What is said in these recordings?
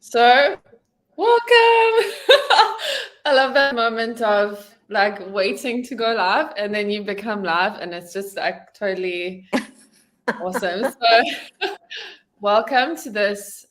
So, welcome. I love that moment of like waiting to go live and then you become live and it's just like totally awesome. So, welcome to this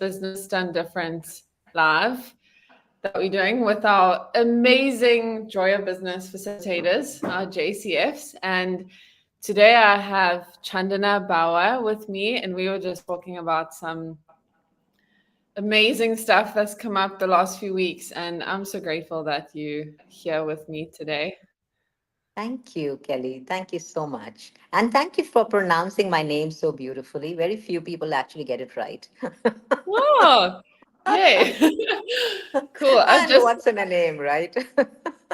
business done different live that we're doing with our amazing Joy of Business facilitators, our JCFs. And today I have Chandana Bawa with me, and we were just talking about some amazing stuff that's come up the last few weeks. And I'm so grateful that you here with me today. Thank you, Kelly. Thank you so much. And thank you for pronouncing my name so beautifully. Very few people actually get it right. Oh, yay. Cool. I've And just, what's in a name, right?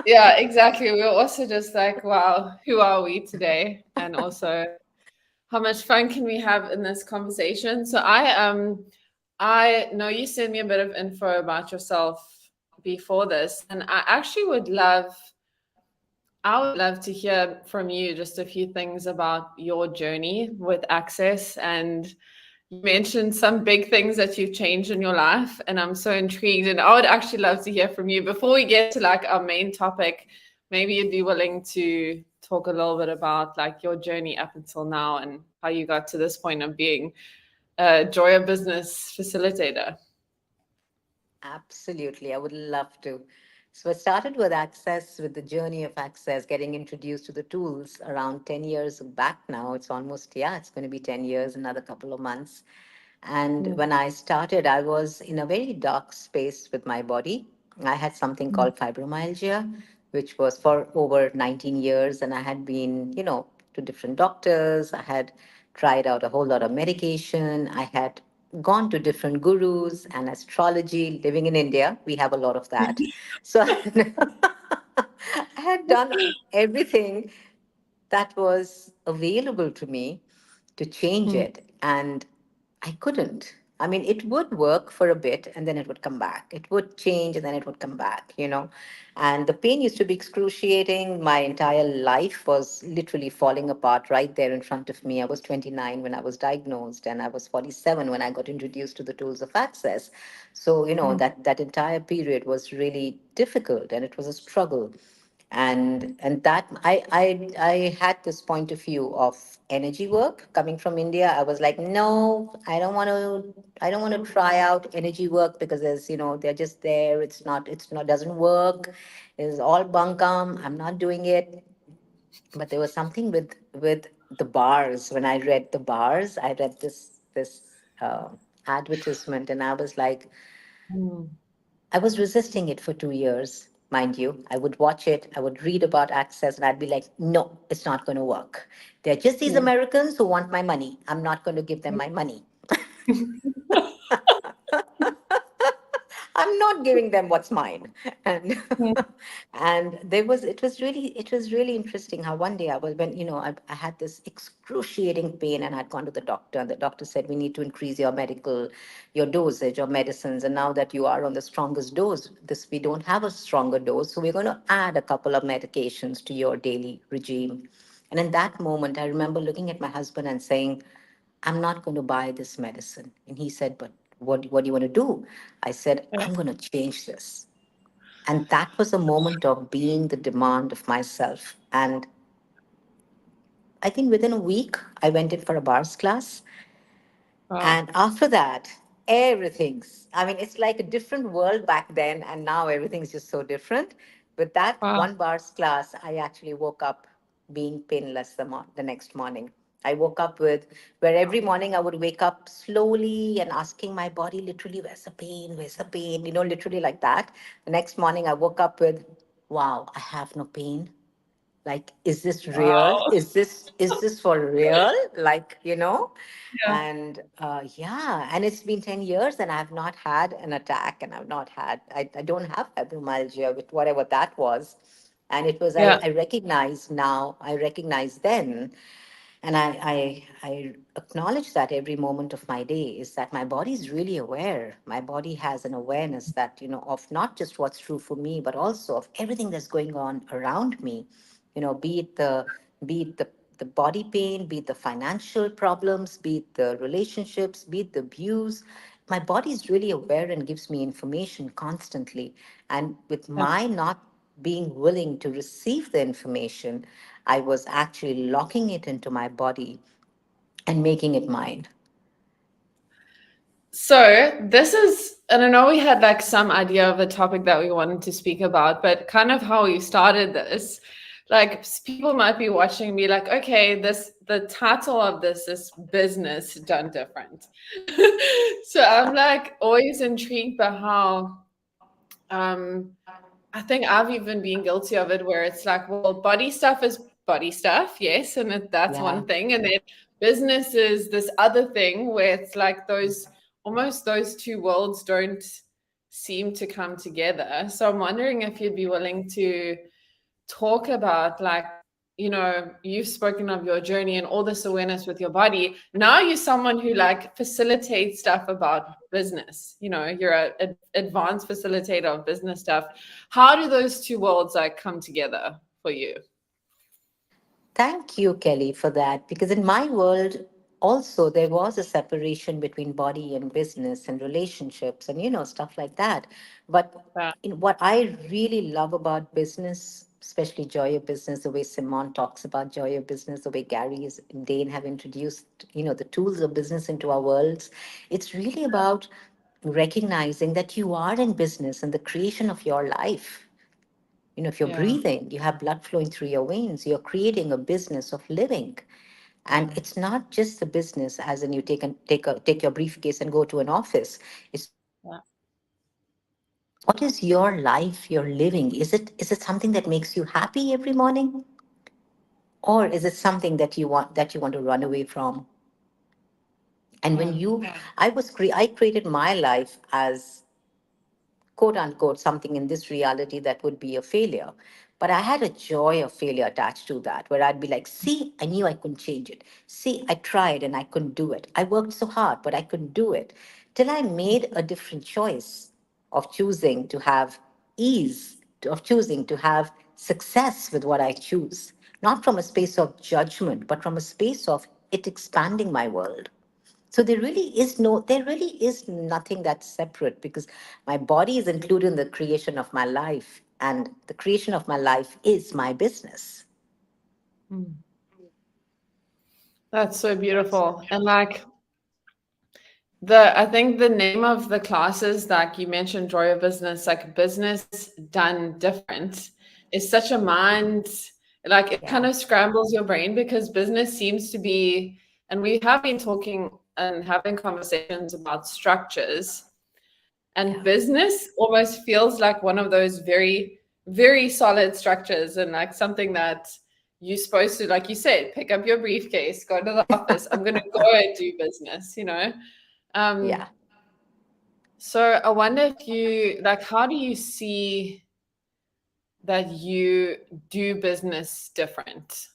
yeah, exactly. We were also just like, wow, who are we today? And also, how much fun can we have in this conversation? So I know you sent me a bit of info about yourself before this, and I would love to hear from you just a few things about your journey with access. And you mentioned some big things that you've changed in your life, and I'm so intrigued. And I would actually love to hear from you before we get to like our main topic. Maybe you'd be willing to talk a little bit about like your journey up until now and how you got to this point of being a Joy of Business facilitator. Absolutely. I would love to. So I started with Access, with the journey of Access, getting introduced to the tools around 10 years back now. It's almost, yeah, it's going to be 10 years, another couple of months. And Mm, when I started, I was in a very dark space with my body. I had something mm, called fibromyalgia, which was for over 19 years. And I had been, to different doctors. I had tried out a whole lot of medication. I had gone to different gurus and astrology. Living in India, we have a lot of that. So I had done everything that was available to me to change mm, it. And I couldn't. I mean, it would work for a bit and then it would come back. It would change and then it would come back. And the pain used to be excruciating. My entire life was literally falling apart right there in front of me. I was 29 when I was diagnosed, and I was 47 when I got introduced to the tools of access. So, mm, that entire period was really difficult and it was a struggle. And that I had this point of view of energy work coming from India. I was like, no, I don't want to try out energy work because they're just there. It's not doesn't work. It's all bunkum. I'm not doing it. But there was something with the bars. When I read the bars, I read this advertisement, and I was like, mm, I was resisting it for 2 years, mind you. I would watch it, I would read about access, and I'd be like, no, it's not going to work. They're just these mm. Americans who want my money. I'm not going to give them my money. I'm not giving them what's mine. And Mm, and it was really interesting how one day I was when I had this excruciating pain, and I'd gone to the doctor, and the doctor said, we need to increase your dosage of medicines. And now that you are on the strongest dose, this we don't have a stronger dose. So we're going to add a couple of medications to your daily regime. And in that moment, I remember looking at my husband and saying, I'm not going to buy this medicine. And he said, but what do you want to do? I said, yeah. I'm going to change this. And that was a moment of being the demand of myself. And I think within a week, I went in for a bars class. Wow. And after that, I mean, it's like a different world back then. And now everything's just so different. With that Wow. one bars class, I actually woke up being painless the next morning. I woke up with where every morning I would wake up slowly and asking my body literally, where's the pain? Where's the pain? Literally like that. The next morning I woke up with, wow, I have no pain. Like, is this real? Wow. Is this for real? Yeah. And yeah, and it's been 10 years and I've not had an attack, and I don't have fibromyalgia with whatever that was. And it was, I, Yeah. I recognize now, I recognize then, and I acknowledge that every moment of my day is that my body is really aware. My body has an awareness that, of not just what's true for me, but also of everything that's going on around me. Be it the body pain, be it the financial problems, be it the relationships, be it the abuse. my body is really aware and gives me information constantly. And with Yeah. my not being willing to receive the information, I was actually locking it into my body and making it mine. So this is, and I know we had like some idea of the topic that we wanted to speak about, but kind of how we started this, like people might be watching me like, okay, the title of this is business done different. So I'm like always intrigued by how um I think I've even been guilty of it where it's like, well, body stuff is body stuff, yes, and that's Yeah. one thing. And then business is this other thing where it's like those almost those two worlds don't seem to come together. So I'm wondering if you'd be willing to talk about like, you know, you've spoken of your journey and all this awareness with your body. Now you're someone who like facilitates stuff about business. You know, you're a advanced facilitator of business stuff. How do those two worlds like come together for you? Thank you, Kelly, for that. Because in my world, also, there was a separation between body and business and relationships and, stuff like that. But Yeah, what I really love about business, especially joy of business, the way Simon talks about joy of business, the way Gary and Dane have introduced, the tools of business into our worlds, it's really about recognizing that you are in business and the creation of your life. If you're yeah, breathing, you have blood flowing through your veins, you're creating a business of living. And yeah, it's not just the business as in you take your briefcase and go to an office. It's yeah. what is your life you're living? Is it something that makes you happy every morning? Or is it something that you want to run away from? And when Yeah. you I created my life as quote unquote something in this reality that would be a failure. But I had a joy of failure attached to that, where I'd be like, see, I knew I couldn't change it. See, I tried and I couldn't do it. I worked so hard, but I couldn't do it. Till I made a different choice of choosing to have ease, of choosing to have success with what I choose, not from a space of judgment, but from a space of it expanding my world. So there really is nothing that's separate because my body is included in the creation of my life, and the creation of my life is my business. Mm. That's so beautiful. And like I think the name of the classes, like you mentioned, Joy of Business, like business done different, is such a mind, like it kind Yeah, of scrambles your brain because business seems to be, and we have been talking and having conversations about structures, and yeah, business almost feels like one of those very, very solid structures and like something that you're supposed to, like you said, pick up your briefcase, go to the office. I'm going to go and do business, you know? yeah. Um, so I wonder if you like, how do you see that you do business different?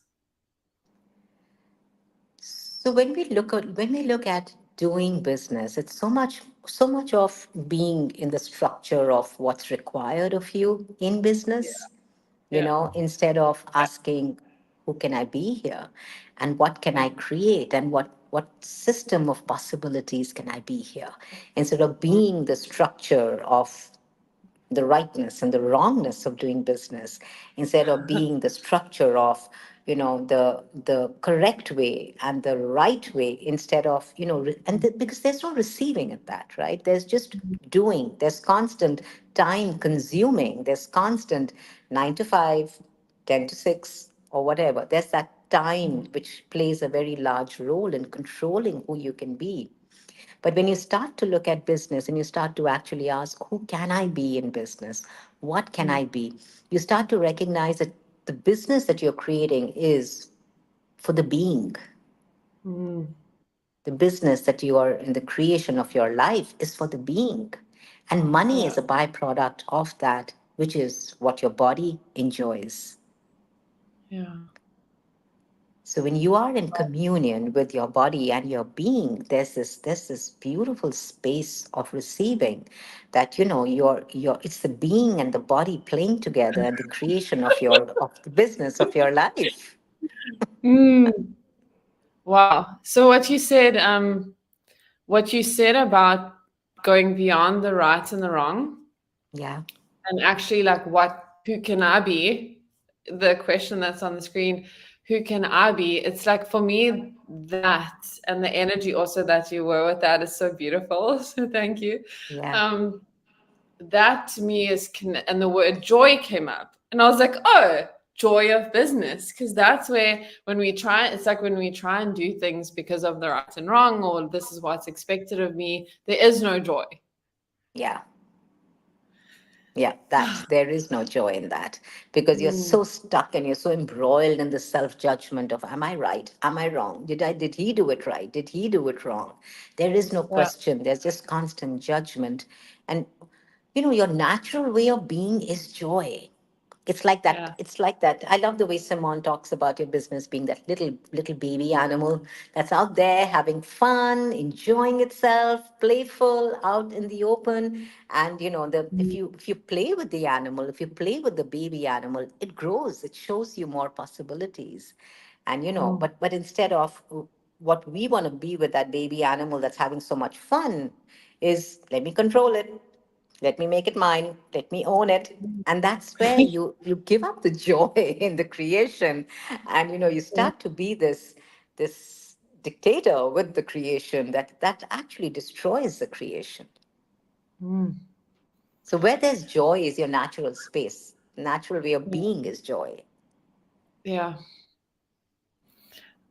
So when we look at doing business, it's so much of being in the structure of what's required of you in business. Yeah. Instead of asking, who can I be here? And what can Yeah. I create? And what system of possibilities can I be here? Instead of Mm, being the structure of the rightness and the wrongness of doing business, instead of being the structure of the correct way and the right way, instead of because there's no receiving at that, right? There's just doing. There's constant time consuming. There's constant 9 to 5, 10 to 6, or whatever. There's that time which plays a very large role in controlling who you can be. But when you start to look at business and you start to actually ask, who can I be in business? What can mm, I be? You start to recognize that the business that you're creating is for the being. mm. The business that you are in the creation of your life is for the being. And money Yeah. is a byproduct of that, which is what your body enjoys. Yeah. So when you are in communion with your body and your being, there's this beautiful space of receiving that your it's the being and the body playing together and the creation of the business of your life. Mm. Wow. So what you said about going beyond the right and the wrong, Yeah. and actually like who can I be? The question that's on the screen, who can I be? It's like for me that, and the energy also that you were with that is so beautiful. So thank you. Yeah. Um, that to me is and the word joy came up, and I was like, oh, joy of business, because that's where when we try, it's like when we try and do things because of the right and wrong, or this is what's expected of me, there is no joy. Yeah. Yeah, that there is no joy in that because you're Mm, so stuck and you're so embroiled in the self-judgment of am I right? Am I wrong? Did he do it right? Did he do it wrong? There is no yeah, question. There's just constant judgment. And your natural way of being is joy. It's like that. yeah, It's like that. I love the way Simone talks about your business being that little baby animal that's out there having fun, enjoying itself, playful, out in the open. And the mm, if you play with the animal, if you play with the baby animal, it grows. It shows you more possibilities. And mm, but instead of what we want to be with that baby animal that's having so much fun is let me control it, let me make it mine, let me own it. And that's where you give up the joy in the creation, and you mm, start to be this dictator with the creation that actually destroys the creation. mm. So where there's joy is your natural space. Natural way of Yeah, being is joy. yeah.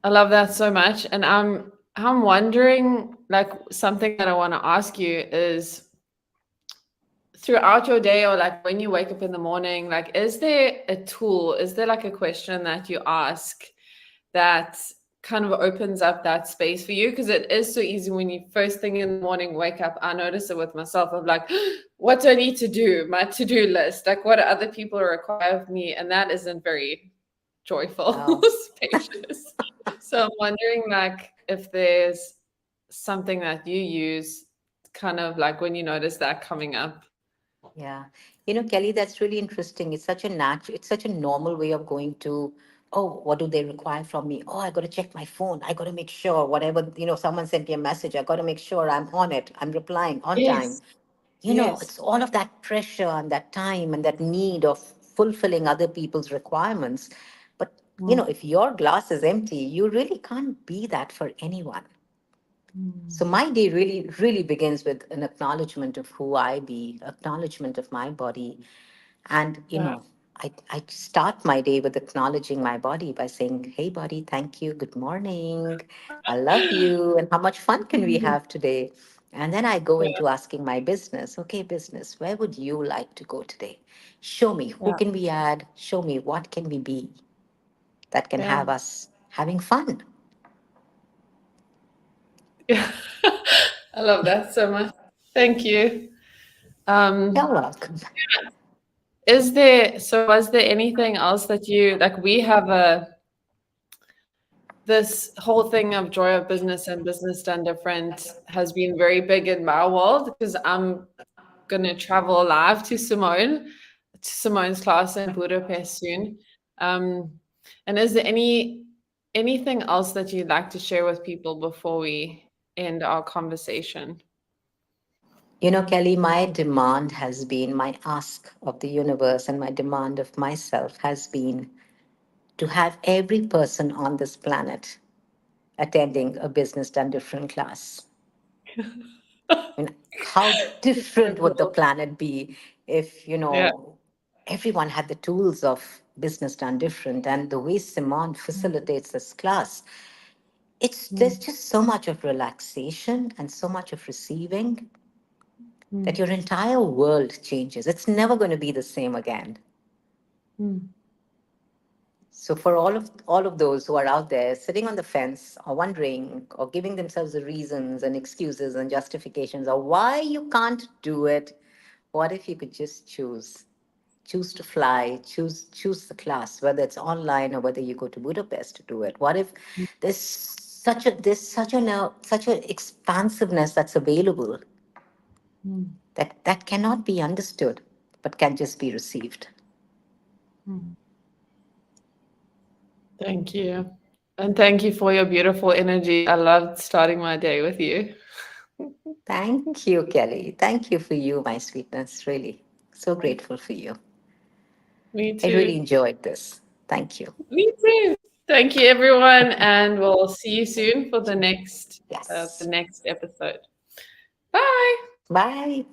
I love that so much, and I'm wondering, like, something that I want to ask you is, throughout your day, or like when you wake up in the morning, like, is there a tool, is there like a question that you ask that kind of opens up that space for you? Because it is so easy when you first thing in the morning wake up. I notice it with myself of like, what do I need to do, my to-do list, like what do other people require of me, and that isn't very joyful. Oh, Spacious. So I'm wondering, like, if there's something that you use, kind of like when you notice that coming up. yeah. Kelly, that's really interesting. It's such a normal way of going to, oh, what do they require from me? Oh, I got to check my phone. I got to make sure whatever, someone sent me a message. I got to make sure I'm on it. I'm replying on time. Yes. Yes. It's all of that pressure and that time and that need of fulfilling other people's requirements. But, Mm, if your glass is empty, you really can't be that for anyone. So mm, my day really, really begins with an acknowledgement of who I be, acknowledgement of my body. And, yeah. I start my day with acknowledging my body by saying, hey, body, thank you. Good morning. I love you. And how much fun can we Mm, have today? And then I go yeah. into asking my business, okay, business, where would you like to go today? Show me who Yeah. can we add? Show me what can we be that can Yeah. have us having fun. Yeah. I love that so much. Thank you. You're Um, welcome. was there anything else that you like? We have this whole thing of joy of business and business done different has been very big in my world, because I'm gonna travel live to Simone's class in Budapest soon. Um, and is there anything else that you'd like to share with people before we end our conversation? Kelly, my demand has been, my ask of the universe and my demand of myself has been to have every person on this planet attending a business done different class. I mean, how So different would the cool. planet be if, Yeah. everyone had the tools of business done different, and the way Simone facilitates this class, there's Mm, just so much of relaxation and so much of receiving that mm, your entire world changes. It's never going to be the same again. mm, So for all of those who are out there sitting on the fence or wondering or giving themselves the reasons and excuses and justifications of why you can't do it, what if you could just choose to fly, choose the class, whether it's online or whether you go to Budapest to do it? What if there's such an expansiveness that's available mm, that cannot be understood but can just be received? mm. Thank you. And thank you for your beautiful energy. I loved starting my day with you. Thank you, Kelly. Thank you for you, my sweetness. Really. So grateful for you. Me I really too. enjoyed this. Thank you. Me too. Thank you, everyone, and we'll see you soon for the Yes. next episode. Bye. Bye.